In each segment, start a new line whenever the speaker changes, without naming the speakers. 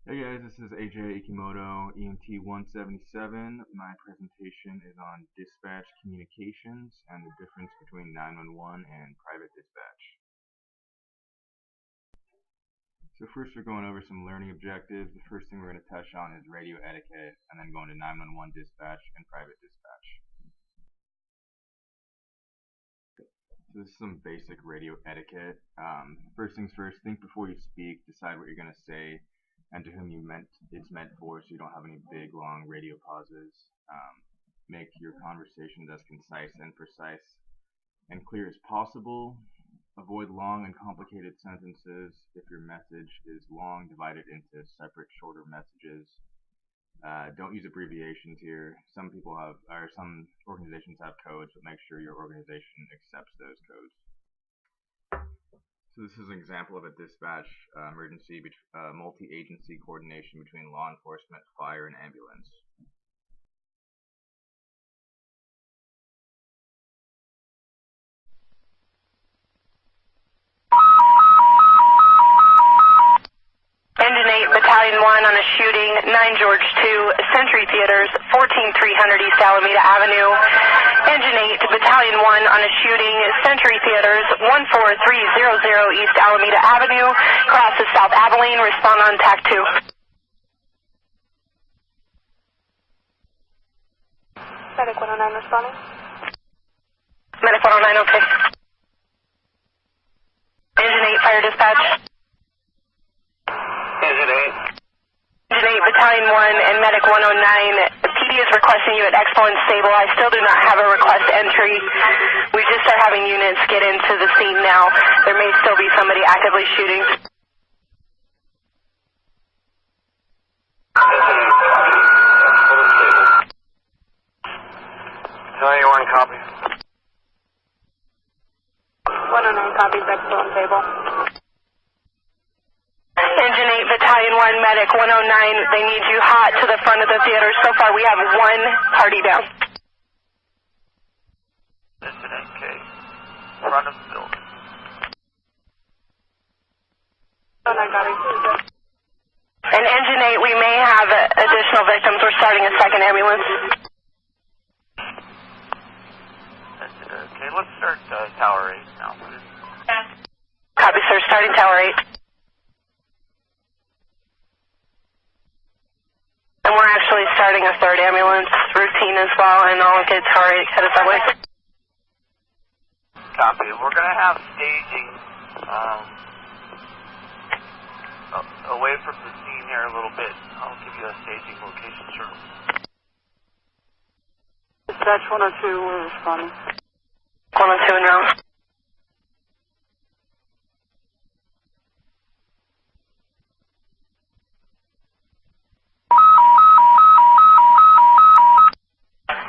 Hey guys, this is Ikemoto, EMT177. My presentation is on dispatch communications and the difference between 911 and private dispatch. So first we're going over some learning objectives. The first thing we're going to touch on is radio etiquette, and then go into 911 dispatch and private dispatch. So this is some basic radio etiquette. First things first, think before you speak, decide what you're going to say and to whom it's meant for, so you don't have any big long radio pauses. Make your conversations as concise and precise and clear as possible. Avoid long and complicated sentences. If your message is long, divide it into separate, shorter messages. Don't use abbreviations here. Some organizations have codes, but make sure your organization accepts those codes. So this is an example of a dispatch emergency, multi-agency coordination between law enforcement, fire, and ambulance.
Engine 8, Battalion 1 on a shooting, 9 George 2, Century Theaters, 14300 East Alameda Avenue. Engine 8, Battalion 1 on a shooting, Century Theaters, 14300 East Alameda Avenue. Cross to South Abilene, respond on TAC 2.
Medic 109 responding.
Medic 109, okay. Engine 8, fire dispatch.
Engine 8.
Engine 8, Battalion 1 and Medic 109. PD is requesting you at Expo and Stable. I still do not have a request entry. We just are having units get into the scene now. There may still be somebody actively shooting.
Battalion 1 copy.
109 copies, Expo and Stable.
Engine 8, Battalion 1, Medic 109, they need you hot to the front of the theater. So far we have one party down.
Engine 8K, front of the building.
109 copies.
And Engine 8, we may have additional victims. We're starting a second ambulance.
Okay, let's start Tower 8 now, please.
Copy, sir. Starting Tower 8. And we're actually starting a third ambulance routine as well, and I'll get Tower 8 headed that way.
Copy. We're going to have staging away from the scene here a little bit. I'll give you a staging location shortly.
Dispatch 102, we're responding.
102 and round.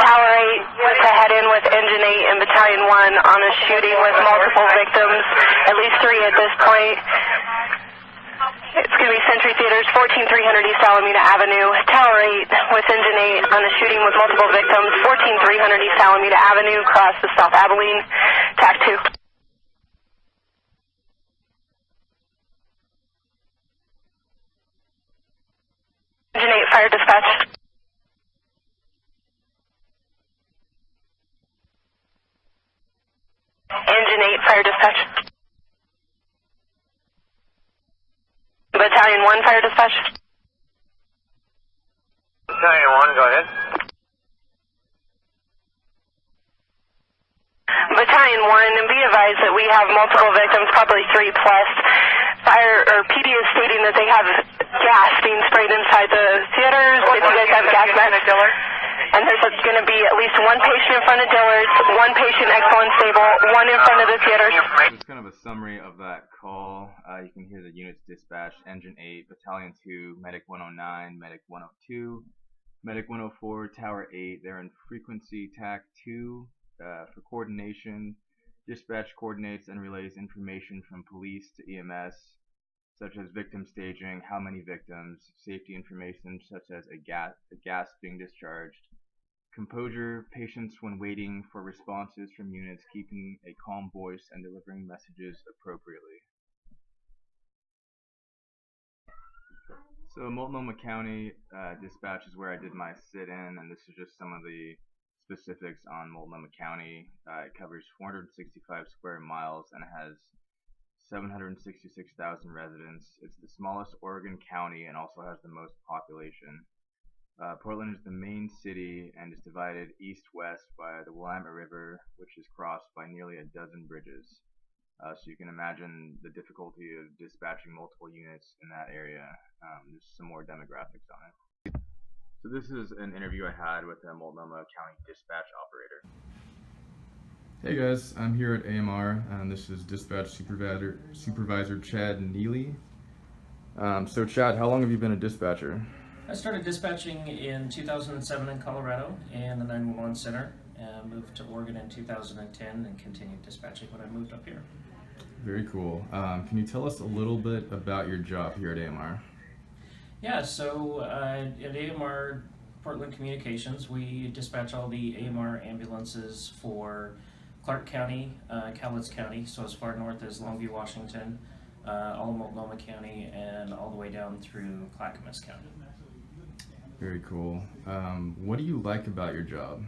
Tower 8 to head in with Engine 8 and Battalion 1 on a shooting with multiple victims, at least 3 at this point. It's going to be Century Theaters, 14300 East Alameda Avenue. Tower 8 with Engine 8 on a shooting with multiple victims, 14300 East Alameda Avenue, cross to South Abilene, TAC 2. Engine 8, fire dispatch. Engine 8, fire dispatch. Battalion 1, fire dispatch.
Battalion 1, go ahead.
Battalion 1, and be advised that we have multiple victims, probably 3 plus. PD is stating that they have gas being sprayed inside the theaters. If you guys have gas masks. And there's going to be at least one patient in front of Dillard's, one patient Expo and Stable, one in front of the theaters.
It's kind of a summary of that call. You can hear the units dispatched: Engine 8, Battalion 2, Medic 109, Medic 102, Medic 104, Tower 8. They're in frequency TAC 2 for coordination. Dispatch coordinates and relays information from police to EMS, such as victim staging, how many victims, safety information such as a gas being discharged, composure, patience when waiting for responses from units, keeping a calm voice and delivering messages appropriately. So Multnomah County Dispatch is where I did my sit-in, and this is just some of the specifics on Multnomah County. It covers 465 square miles and it has 766,000 residents. It's the smallest Oregon county and also has the most population. Portland is the main city and is divided east-west by the Willamette River, which is crossed by nearly a dozen bridges. So you can imagine the difficulty of dispatching multiple units in that area. There's some more demographics on it. So this is an interview I had with a Multnomah County dispatch operator.
Hey guys, I'm here at AMR, and this is Dispatch Supervisor Chad Neely. So Chad, how long have you been a dispatcher?
I started dispatching in 2007 in Colorado in the 911 center, and moved to Oregon in 2010 and continued dispatching when I moved up here.
Very cool. Can you tell us a little bit about your job here at AMR?
Yeah, so at AMR Portland Communications, we dispatch all the AMR ambulances for Clark County, Cowlitz County, so as far north as Longview, Washington, all of Multnomah County, and all the way down through Clackamas County.
Very cool. What do you like about your job?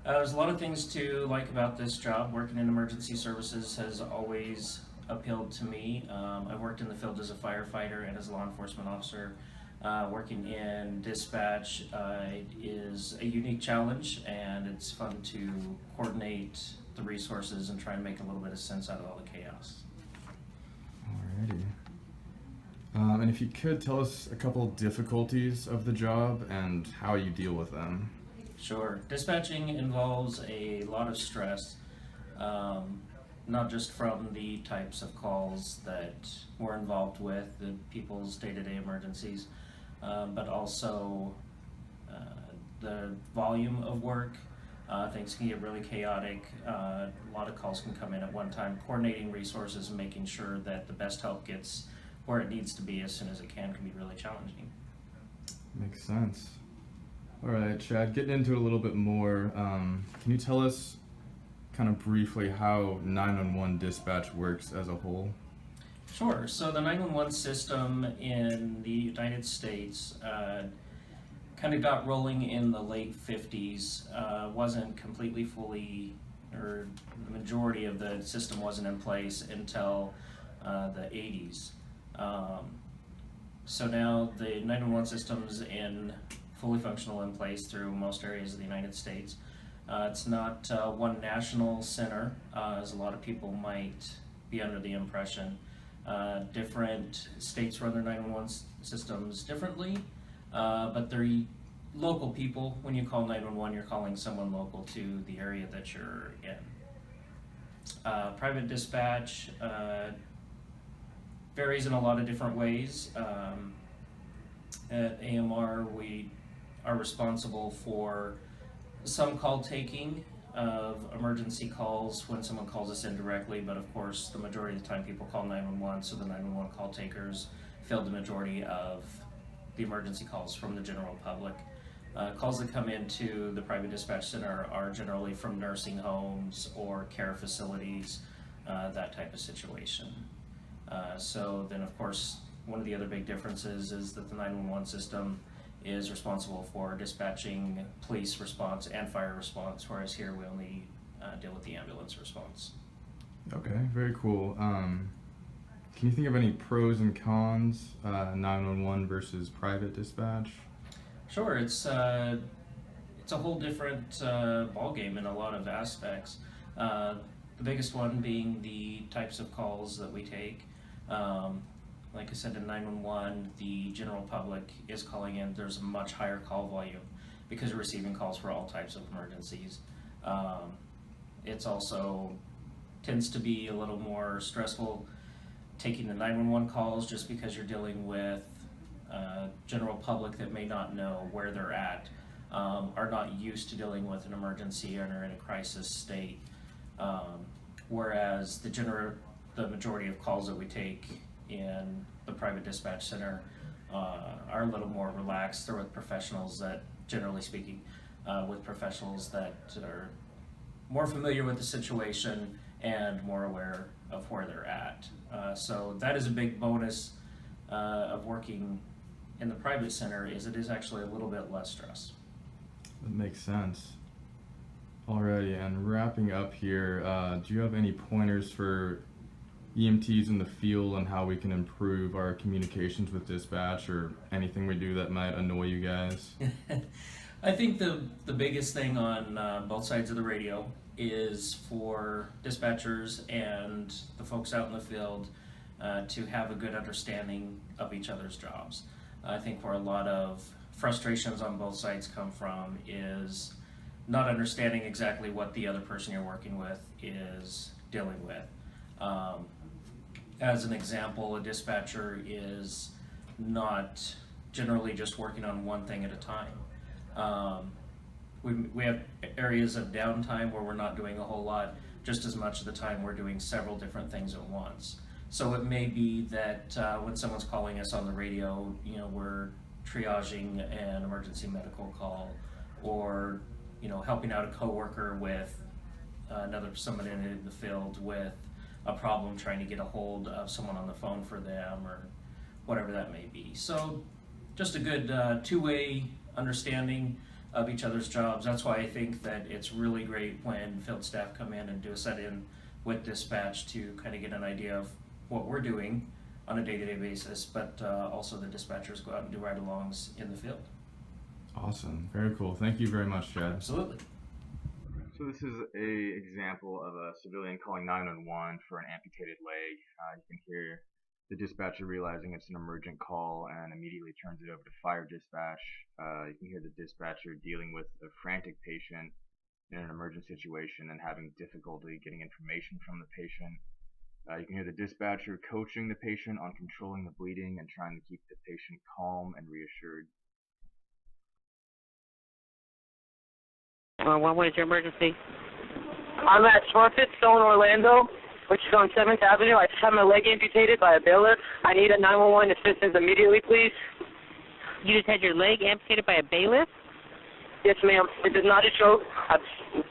There's a lot of things to like about this job. Working in emergency services has always appealed to me. I've worked in the field as a firefighter and as a law enforcement officer. Working in dispatch is a unique challenge, and it's fun to coordinate the resources and try and make a little bit of sense out of all the chaos.
Alrighty. And if you could tell us a couple difficulties of the job and how you deal with them.
Sure. Dispatching involves a lot of stress, not just from the types of calls that we're involved with, the people's day-to-day emergencies, but also the volume of work. Things can get really chaotic. A lot of calls can come in at one time. Coordinating resources and making sure that the best help gets where it needs to be as soon as it can be really challenging.
Makes sense. All right, Chad, getting into it a little bit more, can you tell us kind of briefly how 911 dispatch works as a whole?
Sure. So the 911 system in the United States kind of got rolling in the late 50s, wasn't completely fully, or the majority of the system wasn't in place until the 80s. So now the 911 system's fully functional in place through most areas of the United States. It's not one national center, as a lot of people might be under the impression. Different states run their 911 systems differently, but they're local people. When you call 911, you're calling someone local to the area that you're in. Private dispatch varies in a lot of different ways. At AMR, we are responsible for some call taking of emergency calls when someone calls us in directly, but of course the majority of the time people call 911, so the 911 call takers field the majority of the emergency calls from the general public. Calls that come into the private dispatch center are generally from nursing homes or care facilities, that type of situation. So then of course one of the other big differences is that the 911 system is responsible for dispatching police response and fire response, whereas here we only deal with the ambulance response.
Okay, very cool. Can you think of any pros and cons, 911 versus private dispatch?
Sure, it's a whole different ballgame in a lot of aspects. The biggest one being the types of calls that we take. Like I said, in 911, the general public is calling in. There's a much higher call volume because we're receiving calls for all types of emergencies. It's also tends to be a little more stressful taking the 911 calls just because you're dealing with general public that may not know where they're at, are not used to dealing with an emergency and are in a crisis state. Whereas the majority of calls that we take in the private dispatch center are a little more relaxed. They're with professionals that, generally speaking, with professionals that are more familiar with the situation and more aware of where they're at. So that is a big bonus of working in the private center is it is actually a little bit less stress.
That makes sense. Alrighty, and wrapping up here, do you have any pointers for EMTs in the field on how we can improve our communications with dispatch, or anything we do that might annoy you guys?
I think the biggest thing on both sides of the radio is for dispatchers and the folks out in the field to have a good understanding of each other's jobs. I think where a lot of frustrations on both sides come from is not understanding exactly what the other person you're working with is dealing with. As an example, a dispatcher is not generally just working on one thing at a time. We have areas of downtime where we're not doing a whole lot. Just as much of the time we're doing several different things at once. So it may be that when someone's calling us on the radio, we're triaging an emergency medical call, or helping out a coworker with someone in the field with a problem, trying to get a hold of someone on the phone for them, or whatever that may be. So just a good two-way understanding of each other's jobs. That's why I think that it's really great when field staff come in and do a set-in with dispatch to kind of get an idea of what we're doing on a day-to-day basis, but also the dispatchers go out and do ride-alongs in the field.
Awesome, very cool. Thank you very much, Chad.
Absolutely.
So this is a example of a civilian calling 911 for an amputated leg. You can hear the dispatcher realizing it's an emergent call and immediately turns it over to fire dispatch. You can hear the dispatcher dealing with a frantic patient in an emergent situation and having difficulty getting information from the patient. You can hear the dispatcher coaching the patient on controlling the bleeding and trying to keep the patient calm and reassured.
What is your emergency?
I'm at Smurfit Stone, Orlando, which is on 7th Avenue. I just had my leg amputated by a bailiff. I need a 911 assistance immediately, please.
You just had your leg amputated by a bailiff?
Yes, ma'am. This is not a joke. I'm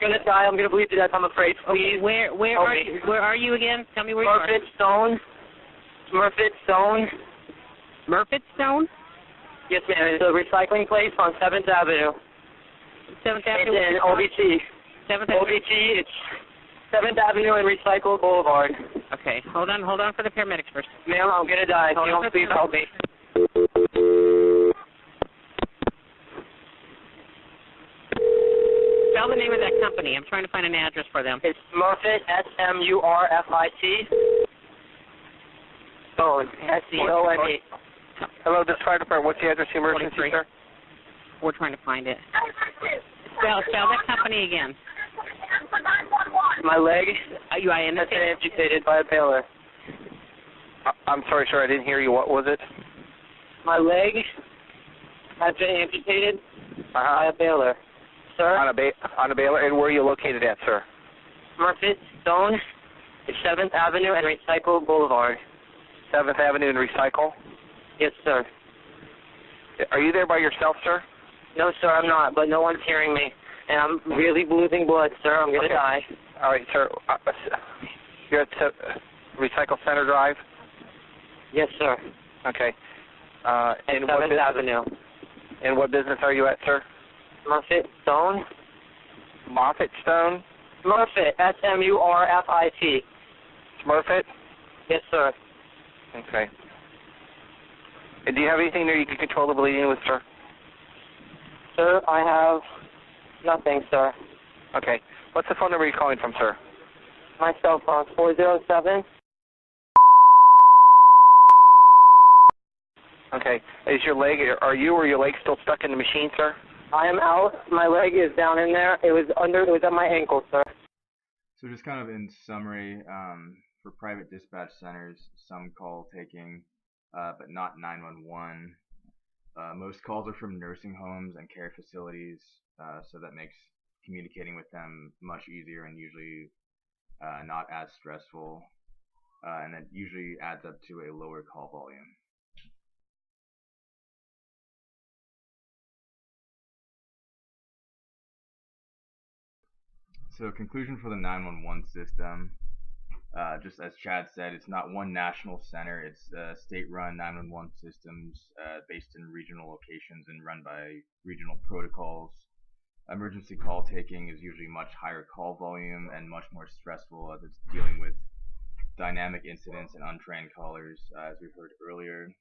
gonna die. I'm gonna bleed to death, I'm afraid. Please.
Where are you again? Tell me where you are.
Smurfit Stone. Smurfit Stone.
Smurfit Stone?
Yes, ma'am. It's a recycling place on 7th Avenue.
7th Avenue?
It's in OBT.
7th Avenue?
OBT, it's 7th Avenue and Recycle Boulevard.
Okay, hold on for the paramedics first.
Ma'am, I'm gonna die. Please help me.
Spell the name of that company. I'm trying to find an address for them.
It's Smurfit, SMURFIT. Stone, SCONE.
Hello, this fire department. What's the address of the emergency,
43.
sir?
We're trying to find it. Spell that company again.
My leg
has
been amputated by a bailiff.
I'm sorry, sir. I didn't hear you. What was it?
My leg has been amputated by a bailiff. Sir?
On a bailiff. And where are you located at, sir?
Smurfit Stone, 7th Avenue and Recycle Boulevard.
7th Avenue and Recycle?
Yes, sir.
Are you there by yourself, sir?
No, sir, I'm not, but no one's hearing me. And I'm really losing blood, sir. I'm going to die.
All right, sir. You're at Recycle Center Drive?
Yes, sir.
Okay.
And 7th Avenue.
And what business are you at, sir?
Smurfit Stone.
Moffett Stone?
Smurfit, SMURFIT.
Smurfit?
Yes, sir.
Okay. And do you have anything there you can control the bleeding with, sir?
Sir, I have nothing, sir.
Okay. What's the phone number you're calling from, sir?
My cell phone, 407.
Okay. Is your leg, are you or your leg still stuck in the machine, sir?
I am out. My leg is down in there. It was at my ankle, sir.
So just kind of in summary, for private dispatch centers, some call taking, but not 911. Most calls are from nursing homes and care facilities, so that makes communicating with them much easier and usually not as stressful, and it usually adds up to a lower call volume. So conclusion for the 911 system, Just as Chad said, it's not one national center. It's state-run 911 systems based in regional locations and run by regional protocols. Emergency call taking is usually much higher call volume and much more stressful as it's dealing with dynamic incidents and untrained callers, as we heard earlier.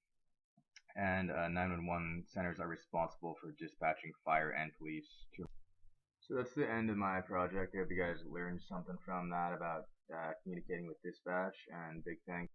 And 911 centers are responsible for dispatching fire and police. So that's the end of my project. I hope you guys learned something from that about communicating with dispatch, and big thanks